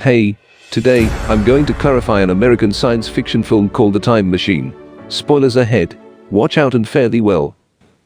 Hey, today, I'm going to clarify an American science fiction film called The Time Machine. Spoilers ahead. Watch out and fare thee well.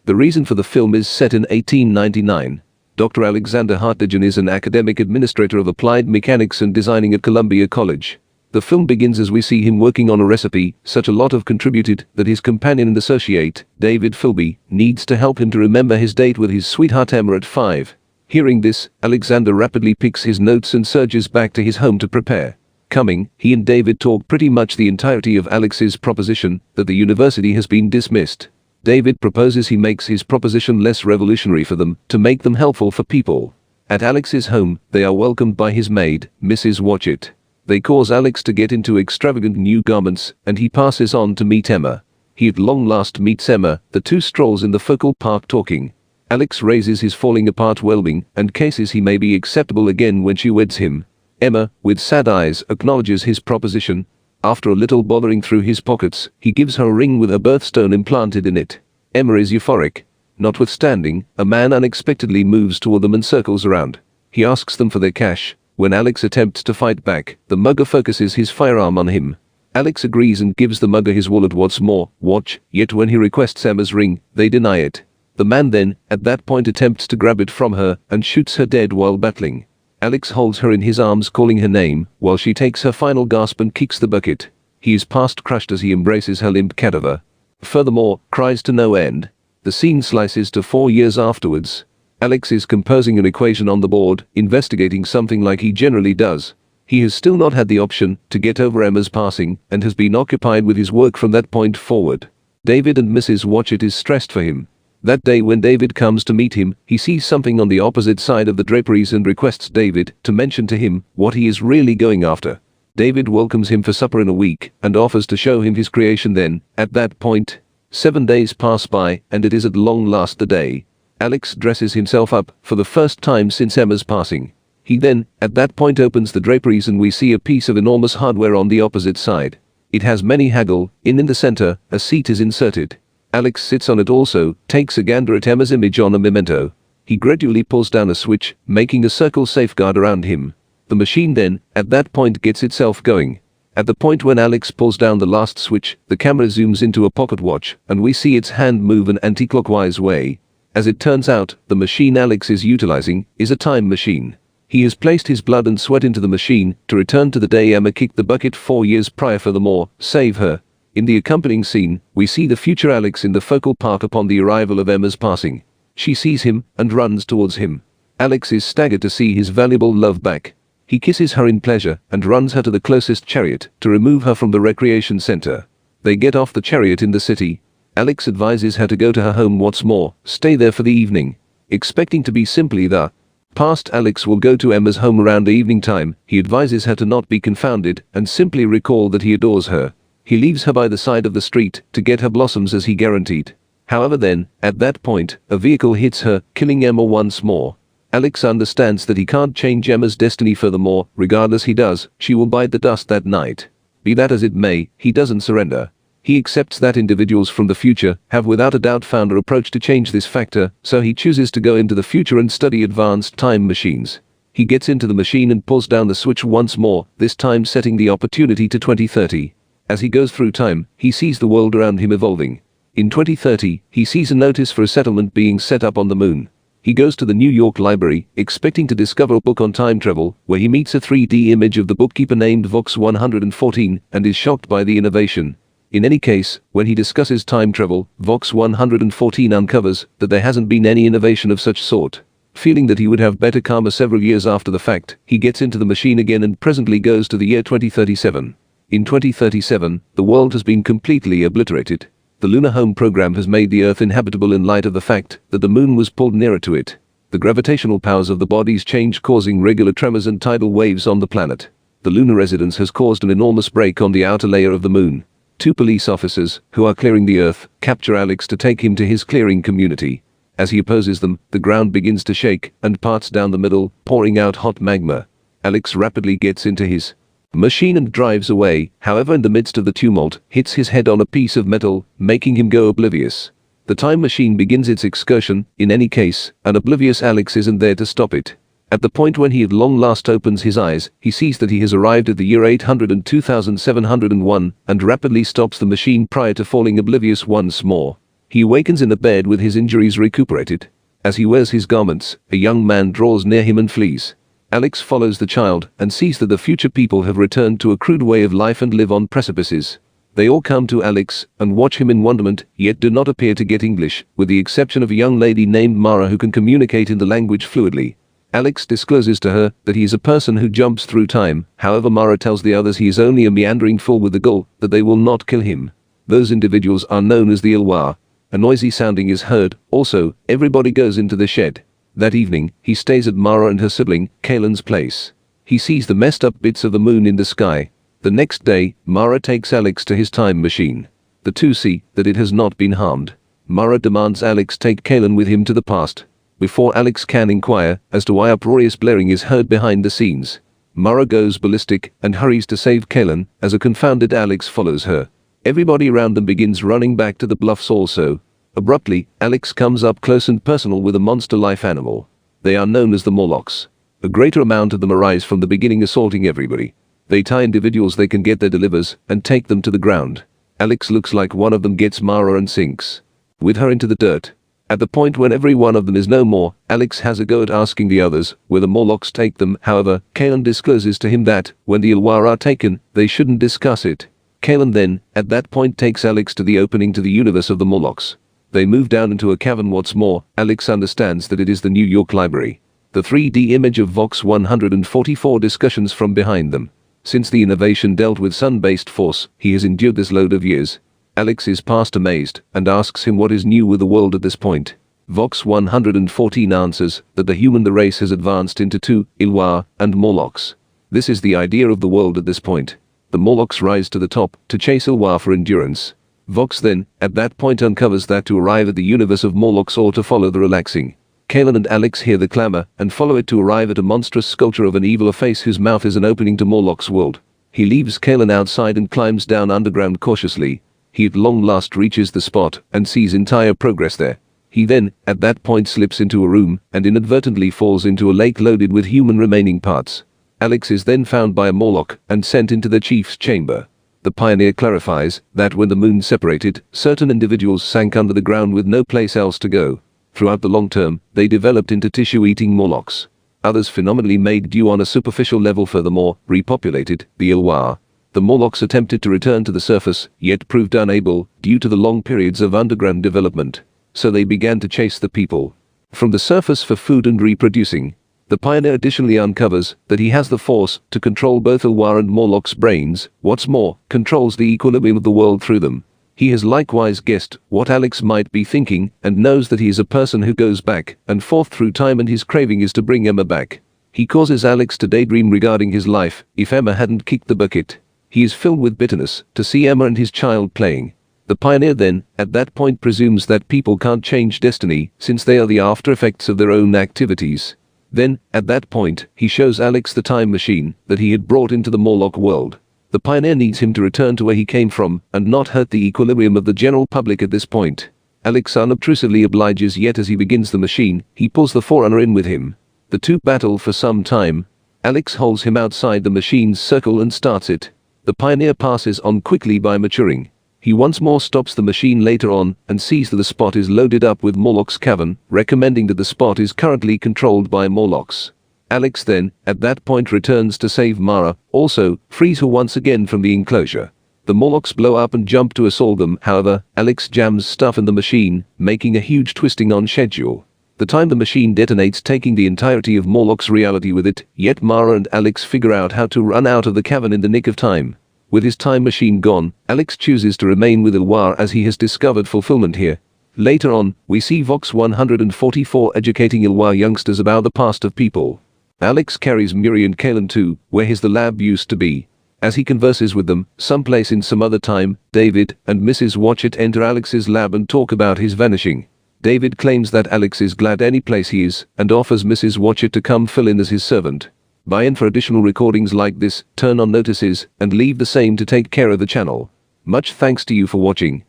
The reason for the film is set in 1899. Dr. Alexander Hartigan is an academic administrator of applied mechanics and designing at Columbia College. The film begins as we see him working on a recipe, such a lot of contributed that his companion and associate, David Philby, needs to help him to remember his date with his sweetheart Emma at 5. Hearing this, Alexander rapidly picks his notes and surges back to his home to prepare. Coming, he and David talk pretty much the entirety of Alex's proposition that the university has been dismissed. David proposes he makes his proposition less revolutionary for them, to make them helpful for people. At Alex's home, they are welcomed by his maid, Mrs. Watchett. They cause Alex to get into extravagant new garments, and he passes on to meet Emma. He at long last meets Emma, the two strolls in the focal park talking. Alex raises his falling apart well-being and cases he may be acceptable again when she weds him. Emma, with sad eyes, acknowledges his proposition. After a little bothering through his pockets, he gives her a ring with a birthstone implanted in it. Emma is euphoric. Notwithstanding, a man unexpectedly moves toward them and circles around. He asks them for their cash. When Alex attempts to fight back, the mugger focuses his firearm on him. Alex agrees and gives the mugger his wallet watch, yet when he requests Emma's ring, they deny it. The man then, at that point attempts to grab it from her and shoots her dead while battling. Alex holds her in his arms calling her name, while she takes her final gasp and kicks the bucket. He is past crushed as he embraces her limp cadaver. Furthermore, cries to no end. The scene slices to 4 years afterwards. Alex is composing an equation on the board, investigating something like he generally does. He has still not had the option to get over Emma's passing, and has been occupied with his work from that point forward. David and Mrs. Watchett is stressed for him. That day when David comes to meet him, he sees something on the opposite side of the draperies and requests David to mention to him what he is really going after. David welcomes him for supper in a week and offers to show him his creation then. At that point, 7 days pass by and it is at long last the day. Alex dresses himself up for the first time since Emma's passing. He then, at that point, opens the draperies and we see a piece of enormous hardware on the opposite side. It has many haggle. In the center, a seat is inserted. Alex sits on it also, takes a gander at Emma's image on a memento. He gradually pulls down a switch, making a circle safeguard around him. The machine then, at that point, gets itself going. At the point when Alex pulls down the last switch, the camera zooms into a pocket watch, and we see its hand move an anti-clockwise way. As it turns out, the machine Alex is utilizing is a time machine. He has placed his blood and sweat into the machine to return to the day Emma kicked the bucket 4 years prior. Furthermore, save her. In the accompanying scene, we see the future Alex in the focal park upon the arrival of Emma's passing. She sees him and runs towards him. Alex is staggered to see his valuable love back. He kisses her in pleasure and runs her to the closest chariot to remove her from the recreation center. They get off the chariot in the city. Alex advises her to go to her home stay there for the evening. Expecting to be simply the past Alex will go to Emma's home around the evening time. He advises her to not be confounded and simply recall that he adores her. He leaves her by the side of the street to get her blossoms as he guaranteed. However then, at that point, a vehicle hits her, killing Emma once more. Alex understands that he can't change Emma's destiny. Furthermore, regardless he does, she will bite the dust that night. Be that as it may, he doesn't surrender. He accepts that individuals from the future have without a doubt found a approach to change this factor, so he chooses to go into the future and study advanced time machines. He gets into the machine and pulls down the switch once more, this time setting the opportunity to 2030. As he goes through time, he sees the world around him evolving. In 2030, he sees a notice for a settlement being set up on the moon. He goes to the New York Library, expecting to discover a book on time travel, where he meets a 3D image of the bookkeeper named Vox 114, and is shocked by the innovation. In any case, when he discusses time travel, Vox 114 uncovers that there hasn't been any innovation of such sort. Feeling that he would have better karma several years after the fact, he gets into the machine again and presently goes to the year 2037. In 2037, the world has been completely obliterated. The Lunar Home program has made the Earth inhabitable in light of the fact that the moon was pulled nearer to it. The gravitational powers of the bodies change, causing regular tremors and tidal waves on the planet. The lunar residence has caused an enormous break on the outer layer of the moon. 2 police officers, who are clearing the Earth, capture Alex to take him to his clearing community. As he opposes them, the ground begins to shake and parts down the middle, pouring out hot magma. Alex rapidly gets into his machine and drives away, however in the midst of the tumult, hits his head on a piece of metal, making him go oblivious. The time machine begins its excursion. In any case, an oblivious Alex isn't there to stop it. At the point when he at long last opens his eyes, he sees that he has arrived at the year 802,701 and rapidly stops the machine prior to falling oblivious once more. He awakens in a bed with his injuries recuperated. As he wears his garments, a young man draws near him and flees. Alex follows the child and sees that the future people have returned to a crude way of life and live on precipices. They all come to Alex and watch him in wonderment, yet do not appear to get English, with the exception of a young lady named Mara who can communicate in the language fluidly. Alex discloses to her that he is a person who jumps through time. However, Mara tells the others he is only a meandering fool with the goal that they will not kill him. Those individuals are known as the Ilwar. A noisy sounding is heard. Also, everybody goes into the shed. That evening, he stays at Mara and her sibling, Kaylan's place. He sees the messed up bits of the moon in the sky. The next day, Mara takes Alex to his time machine. The two see that it has not been harmed. Mara demands Alex take Kaylan with him to the past. Before Alex can inquire as to why uproarious blaring is heard behind the scenes, Mara goes ballistic and hurries to save Kaylan as a confounded Alex follows her. Everybody around them begins running back to the bluffs also. Abruptly, Alex comes up close and personal with a monster life animal. They are known as the Morlocks. A greater amount of them arise from the beginning, assaulting everybody. They tie individuals they can get their delivers and take them to the ground. Alex looks like one of them gets Mara and sinks with her into the dirt. At the point when every one of them is no more, Alex has a go at asking the others where the Morlocks take them. However, Kaylan discloses to him that, when the Ilwar are taken, they shouldn't discuss it. Kaylan then, at that point, takes Alex to the opening to the universe of the Morlocks. They move down into a cavern. What's more, Alex understands that it is the New York Library. The 3D image of Vox 144 discussions from behind them. Since the innovation dealt with sun-based force, he has endured this load of years. Alex is past amazed and asks him what is new with the world at this point. Vox 114 answers that the human race has advanced into two, Ilwar and Morlocks. This is the idea of the world at this point. The Morlocks rise to the top to chase Ilwar for endurance. Vox then, at that point, uncovers that to arrive at the universe of Morlocks or to follow the relaxing. Kaylan and Alex hear the clamor and follow it to arrive at a monstrous sculpture of an evil face whose mouth is an opening to Morlock's world. He leaves Kaylan outside and climbs down underground cautiously. He at long last reaches the spot and sees entire progress there. He then, at that point, slips into a room and inadvertently falls into a lake loaded with human remaining parts. Alex is then found by a Morlock and sent into the chief's chamber. The pioneer clarifies that when the moon separated, certain individuals sank under the ground with no place else to go. Throughout the long term, they developed into tissue-eating Morlocks. Others phenomenally made due on a superficial level furthermore, repopulated the Ilwar. The Morlocks attempted to return to the surface, yet proved unable, due to the long periods of underground development. So they began to chase the people from the surface for food and reproducing. The pioneer additionally uncovers that he has the force to control both Ilwar and Morlock's brains. What's more, controls the equilibrium of the world through them. He has likewise guessed what Alex might be thinking and knows that he is a person who goes back and forth through time, and his craving is to bring Emma back. He causes Alex to daydream regarding his life if Emma hadn't kicked the bucket. He is filled with bitterness to see Emma and his child playing. The pioneer then, at that point, presumes that people can't change destiny since they are the after effects of their own activities. Then, at that point, he shows Alex the time machine that he had brought into the Morlock world. The pioneer needs him to return to where he came from and not hurt the equilibrium of the general public at this point. Alex unobtrusively obliges, yet as he begins the machine, he pulls the Forerunner in with him. The two battle for some time. Alex holds him outside the machine's circle and starts it. The pioneer passes on quickly by maturing. He once more stops the machine later on and sees that the spot is loaded up with Morlock's cavern, recommending that the spot is currently controlled by Morlocks. Alex then, at that point, returns to save Mara, also frees her once again from the enclosure. The Morlocks blow up and jump to assault them. However, Alex jams stuff in the machine, making a huge twisting on schedule. The time the machine detonates, taking the entirety of Morlock's reality with it, yet Mara and Alex figure out how to run out of the cavern in the nick of time. With his time machine gone, Alex chooses to remain with Ilwar as he has discovered fulfillment here. Later on, we see Vox 144 educating Ilwar youngsters about the past of people. Alex carries Miri and Kaylan to where the lab used to be. As he converses with them, someplace in some other time, David and Mrs. Watchett enter Alex's lab and talk about his vanishing. David claims that Alex is glad any place he is and offers Mrs. Watchett to come fill in as his servant. Buy in for additional recordings like this, turn on notices, and leave the same to take care of the channel. Much thanks to you for watching.